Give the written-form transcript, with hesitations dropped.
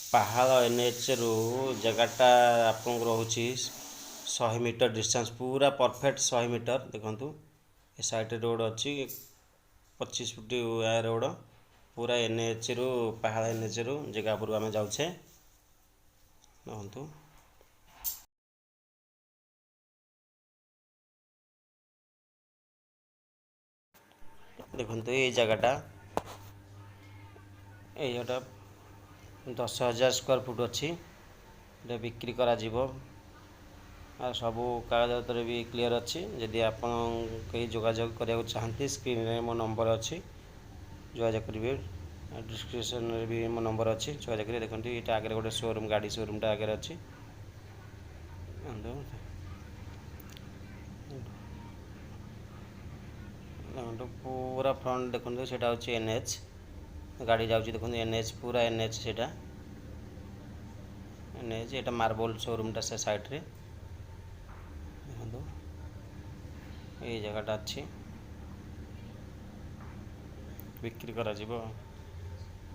Pahala NH ରୁ ଜାଗାଟା ଆପଣଙ୍କୁ ରହୁଛି 100 ମିଟର ଡିଷ୍ଟାନ୍ସ, ପୁରା ପରଫେକ୍ଟ 100 ମିଟର। ଦେଖନ୍ତୁ ଏ ସାଇଡ଼ରେ ରୋଡ଼ ଅଛି 25 ଫୁଟ ରୋଡ଼, ପୁରା NH ରୁ ପାହାଳ NH ରୁ ଜାଗା ଉପରକୁ ଆମେ ଯାଉଛେ। ଦେଖନ୍ତୁ ଦେଖନ୍ତୁ ଏଇ ଜାଗାଟା 10,000 ସ୍କୋୟାର ଫୁଟ ଅଛି। ଏଇଟା ବିକ୍ରି କରାଯିବ ଆଉ ସବୁ କାଗଜପତ୍ର ବି କ୍ଲିୟର ଅଛି। ଯଦି ଆପଣ କେହି ଯୋଗାଯୋଗ କରିବାକୁ ଚାହାନ୍ତି, ସ୍କ୍ରିନରେ ମୋ ନମ୍ବର ଅଛି, ଯୋଗାଯୋଗ କରିବେ। ଡିସ୍କ୍ରିପ୍ସନରେ ବି ମୋ ନମ୍ବର ଅଛି, ଯୋଗାଯୋଗ କରିବେ। ଦେଖନ୍ତୁ ଏଇଟା ଆଗରେ ଗୋଟେ ସୋରୁମ୍, ଗାଡ଼ି ସୋରୁମ୍ଟା ଆଗରେ ଅଛି। ଦେଖନ୍ତୁ ପୁରା ଫ୍ରଣ୍ଟ ଦେଖନ୍ତୁ, ସେଇଟା ହେଉଛି NH, ଗାଡ଼ି ଯାଉଛି ଦେଖନ୍ତୁ NH, ପୁରା NH ସେଇଟା NH। ଏଇଟା ମାର୍ବଲ ସୋରୁମ୍ଟା ସେ ସାଇଡ଼ରେ। ଦେଖନ୍ତୁ ଏଇ ଜାଗାଟା ଅଛି, ବିକ୍ରି କରାଯିବ।